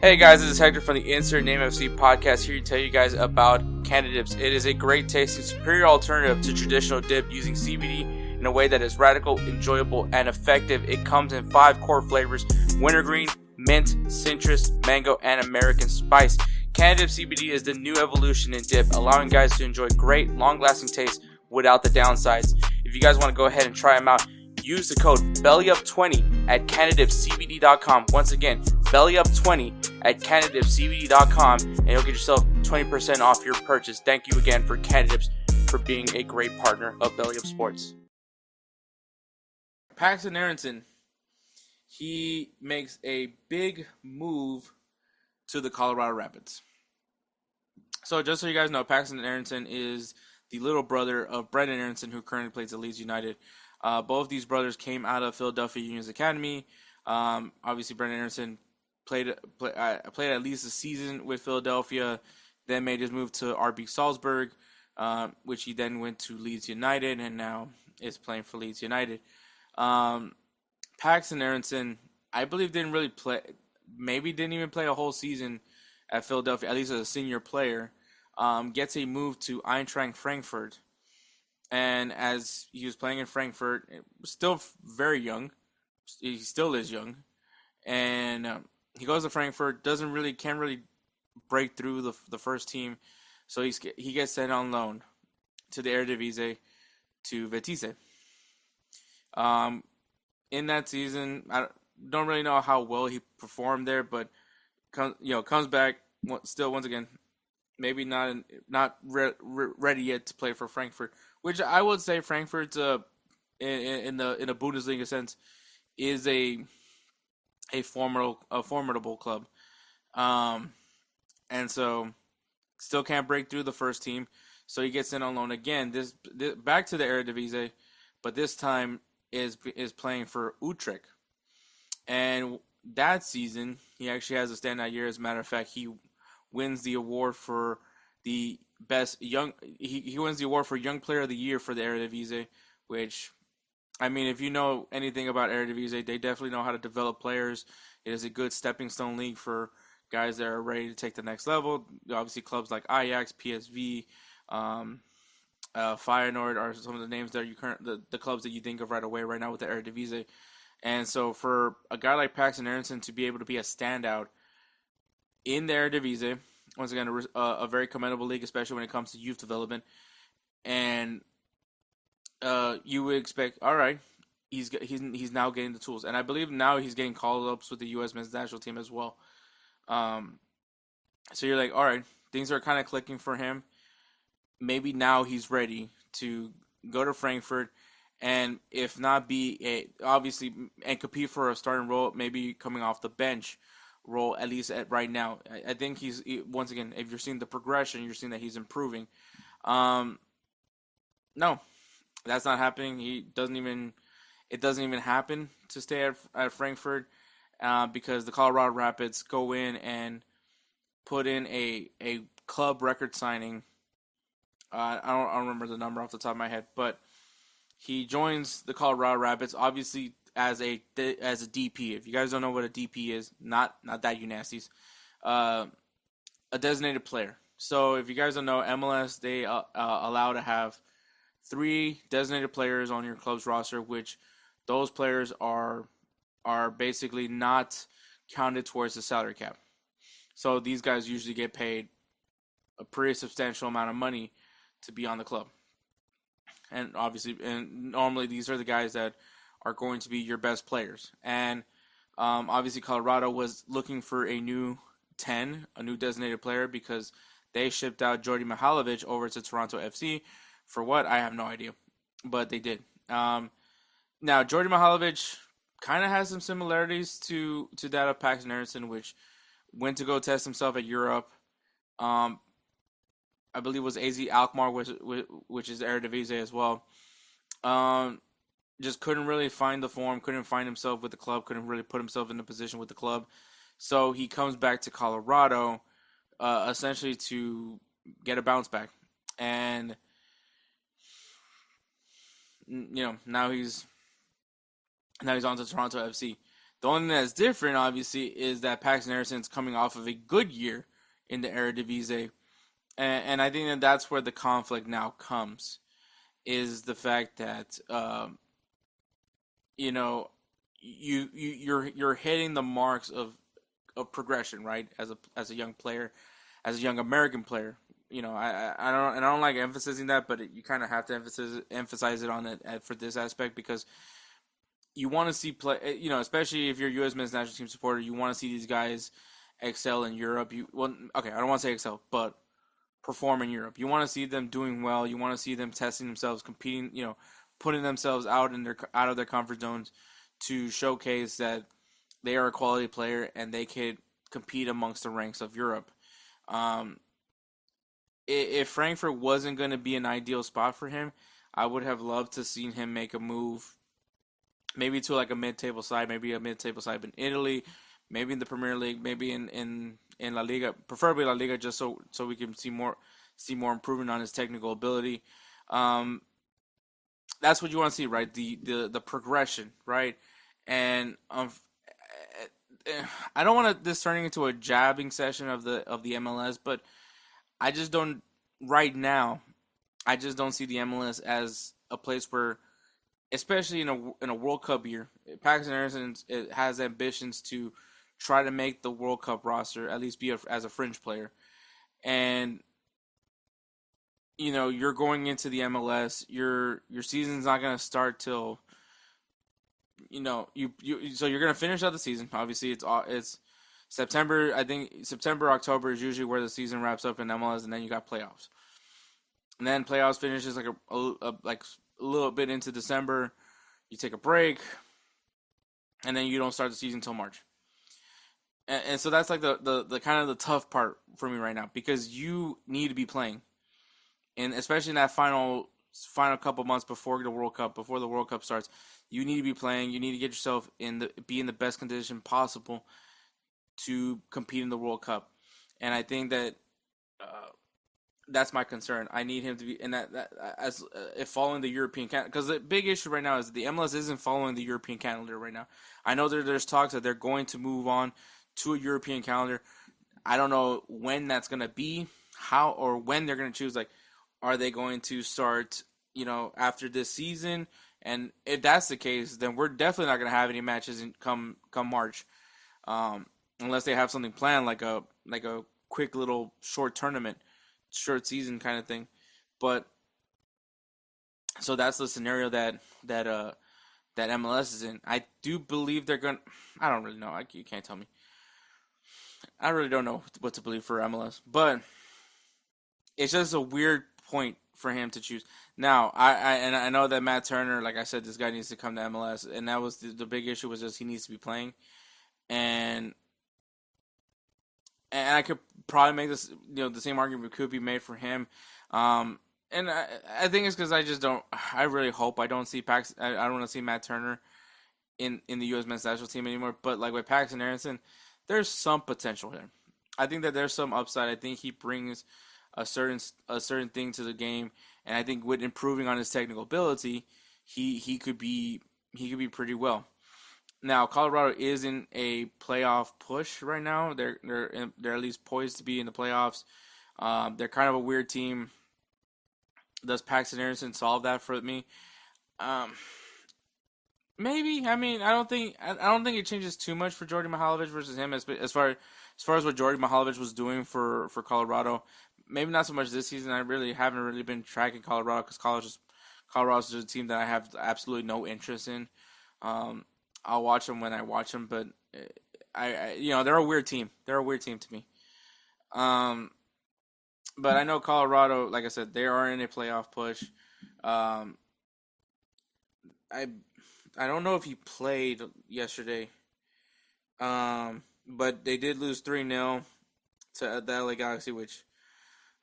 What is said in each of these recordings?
Hey guys, this is Hector from the Insert Name FC podcast here to tell you guys about Canadips. It is a great tasting, superior alternative to traditional dip using CBD in a way that is radical, enjoyable, and effective. It comes in 5 core flavors: wintergreen, mint, citrus, mango, and American spice. Canadips CBD is the new evolution in dip, allowing guys to enjoy great, long-lasting taste without the downsides. If you guys want to go ahead and try them out, use the code BELLYUP20 at CanadipsCBD.com. Once again, BELLYUP20 at CanadipsCBD.com, and you'll get yourself 20% off your purchase. Thank you again for Canadips for being a great partner of Belly Up Sports. Paxton Aaronson, he makes a big move to the Colorado Rapids. So just so you guys know, Paxton Aaronson is the little brother of Brendan Aaronson, who currently plays at Leeds United. Both these brothers came out of Philadelphia Union's academy. Obviously, Brendan Aaronson played at least a season with Philadelphia, then made his move to RB Salzburg, which he then went to Leeds United, and now is playing for Leeds United. Paxton Aaronson, I believe, didn't even play a whole season at Philadelphia, at least as a senior player. Gets a move to Eintracht Frankfurt. And as he was playing in Frankfurt, still very young. He still is young. And he goes to Frankfurt, can't really break through the first team. So he gets sent on loan to the Eredivisie to Vitesse. In that season, I don't really know how well he performed there, but comes back still once again. Maybe not ready yet to play for Frankfurt, which I would say Frankfurt's in a Bundesliga sense is a formidable club, and so still can't break through the first team. So he gets in on loan again. This back to the Eredivisie, but this time is playing for Utrecht, and that season he actually has a standout year. As a matter of fact, he wins the award for the best young. He wins the award for Young Player of the Year for the Eredivisie, which, I mean, if you know anything about Eredivisie, they definitely know how to develop players. It is a good stepping stone league for guys that are ready to take the next level. Obviously, clubs like Ajax, PSV, Feyenoord are some of the names that the clubs that you think of right away right now with the Eredivisie. And so for a guy like Paxton Aaronson to be able to be a standout in the Eredivisie, once again, a very commendable league, especially when it comes to youth development. And you would expect, all right, he's now getting the tools, and I believe now he's getting call-ups with the U.S. men's national team as well. So you're like, all right, things are kind of clicking for him. Maybe now he's ready to go to Frankfurt, and if not obviously and compete for a starting role, maybe coming off the bench role, at least right now. I think once again, if you're seeing the progression, you're seeing that he's improving. No, that's not happening. It doesn't even happen to stay at Frankfurt because the Colorado Rapids go in and put in a club record signing. I don't remember the number off the top of my head, but he joins the Colorado Rapids, obviously as a DP. If you guys don't know what a DP is, not that you nasties, a designated player. So if you guys don't know, MLS, they allow to have 3 designated players on your club's roster, which those players are basically not counted towards the salary cap. So these guys usually get paid a pretty substantial amount of money to be on the club. And normally these are the guys that are going to be your best players. And obviously Colorado was looking for a new 10, a new designated player, because they shipped out Jordi Mihalovic over to Toronto FC. For what? I have no idea. But they did. Now, Jordi Mihalovic kind of has some similarities to that of Paxton Aaronson, which went to go test himself at Europe. I believe it was AZ Alkmaar, which is Eredivisie as well. Just couldn't really find the form, couldn't find himself with the club, couldn't really put himself in a position with the club. So he comes back to Colorado, essentially to get a bounce back. And now he's on to Toronto FC. The only thing that's different, obviously, is that Paxton Aaronson's coming off of a good year in the Eredivisie, and I think that that's where the conflict now comes, is the fact that you know you're hitting the marks of progression, right? As a young player, as a young American player. I don't like emphasizing that, but you kind of have to emphasize it on it for this aspect, because you want to see play. Especially if you're a U.S. men's national team supporter, you want to see these guys excel in Europe. Okay, I don't want to say excel, but perform in Europe. You want to see them doing well. You want to see them testing themselves, competing. Putting themselves out of their comfort zones to showcase that they are a quality player and they could compete amongst the ranks of Europe. Um, if Frankfurt wasn't going to be an ideal spot for him, I would have loved to seen him make a move, maybe to like a mid-table side, maybe a mid-table side in Italy, maybe in the Premier League, maybe in La Liga, preferably La Liga, just so we can see more improvement on his technical ability. Um, that's what you want to see, right? The progression, right? And I don't want this turning into a jabbing session of the MLS, but I just don't right now. I just don't see the MLS as a place where, especially in a World Cup year, Paxton Aaronson has ambitions to try to make the World Cup roster, at least be as a fringe player, and you're going into the MLS. Your season's not going to start till so you're going to finish out the season. Obviously, it's September. I think September, October is usually where the season wraps up in MLS, and then you got playoffs. And then playoffs finishes like a little bit into December. You take a break, and then you don't start the season until March. And so that's like the kind of the tough part for me right now, because you need to be playing, and especially in that final couple months before the World Cup starts, you need to be playing. You need to get yourself be in the best condition possible to compete in the World Cup. And I think that that's my concern. I need him to be in that as if following the European calendar, because the big issue right now is that the MLS isn't following the European calendar right now. I know there's talks that they're going to move on to a European calendar. I don't know when that's going to be, how or when they're going to choose. Like, are they going to start, after this season? And if that's the case, then we're definitely not going to have any matches come March, unless they have something planned, like a quick little short tournament, short season kind of thing. But so that's the scenario that MLS is in. I do believe they're going. I don't really know. You can't tell me. I really don't know what to believe for MLS, but it's just a weird point for him to choose. Now, I know that Matt Turner, like I said, this guy needs to come to MLS, and that was the big issue, was just he needs to be playing, and I could probably make this, the same argument could be made for him. And I think it's because I really hope I don't see I don't want to see Matt Turner in the U.S. men's national team anymore. But like with Paxton Aaronson, there's some potential here. I think that there's some upside. I think he brings a certain thing to the game, and I think with improving on his technical ability, he could be pretty well. Now, Colorado is in a playoff push right now. They're at least poised to be in the playoffs. They're kind of a weird team. Does Paxton Aaronson solve that for me? Maybe. I mean, I don't think it changes too much for Jordi Mihalovic versus him as far as what Jordi Mihalovic was doing for Colorado. Maybe not so much this season. I really haven't really been tracking Colorado, because Colorado's just a team that I have absolutely no interest in. I'll watch them when I watch them, but they're a weird team. They're a weird team to me. But I know Colorado, like I said, they are in a playoff push. I don't know if he played yesterday, but they did lose 3-0 to the LA Galaxy, which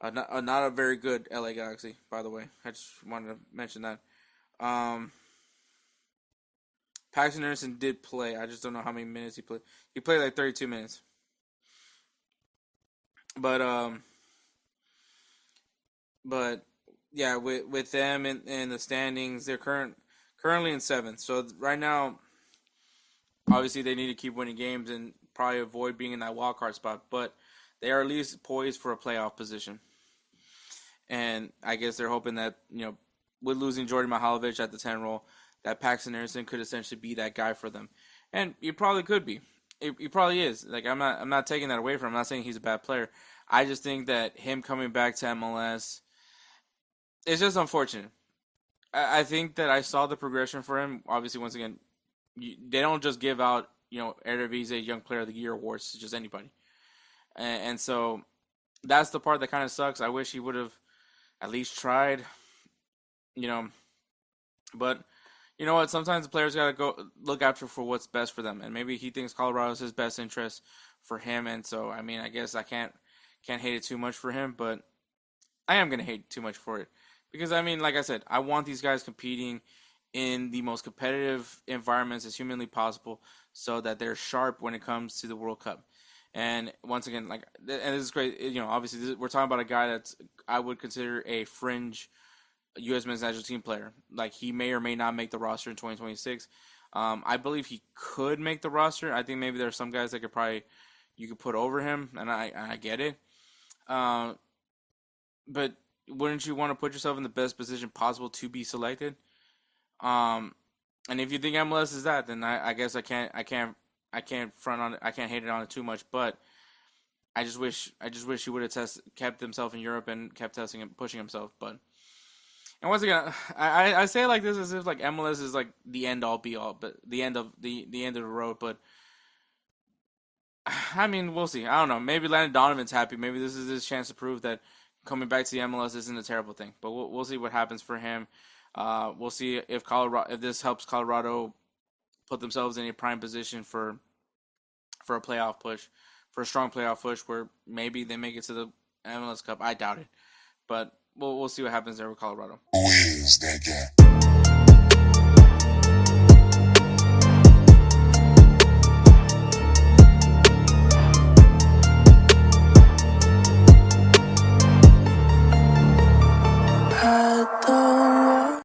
not a very good LA Galaxy, by the way. I just wanted to mention that. Paxton Aaronson did play. I just don't know how many minutes he played. He played like 32 minutes. But yeah, with them in the standings, they're currently in 7th. So right now, Obviously, they need to keep winning games and probably avoid being in that wild card spot, but they are at least poised for a playoff position. And I guess they're hoping that, with losing Jordan Mihalovic at the 10 role, that Paxton Aaronson could essentially be that guy for them. And he probably could be. He probably is. Like, I'm not taking that away from him. I'm not saying he's a bad player. I just think that him coming back to MLS, it's just unfortunate. I think that I saw the progression for him. Obviously, once again, they don't just give out, Eredivisie Young Player of the Year awards to just anybody. And so that's the part that kind of sucks. I wish he would have at least tried, you know. But you know what? Sometimes the players got to go look after for what's best for them, and maybe he thinks Colorado's his best interest for him. And so, I mean, I guess I can't hate it too much for him, but I am gonna hate too much for it because I mean, like I said, I want these guys competing in the most competitive environments as humanly possible, so that they're sharp when it comes to the World Cup. And once again, and this is great. Obviously, we're talking about a guy that's I would consider a fringe U.S. men's national team player. Like he may or may not make the roster in 2026. I believe he could make the roster. I think maybe there are some guys that you could put over him, and I get it. But wouldn't you want to put yourself in the best position possible to be selected? And if you think MLS is that, then I guess I can't front on it. I can't hate it on it too much. But I just wish he would have kept himself in Europe and kept testing and pushing himself. But and once again, I say it like this as if like MLS is like the end all be all, but the end of the end of the road. But I mean, we'll see. I don't know. Maybe Landon Donovan's happy. Maybe this is his chance to prove that coming back to the MLS isn't a terrible thing. But we'll see what happens for him. We'll see if this helps Colorado put themselves in a prime position for a playoff push, for a strong playoff push where maybe they make it to the MLS Cup. I doubt it, but we'll see what happens there with Colorado. Who is that guy?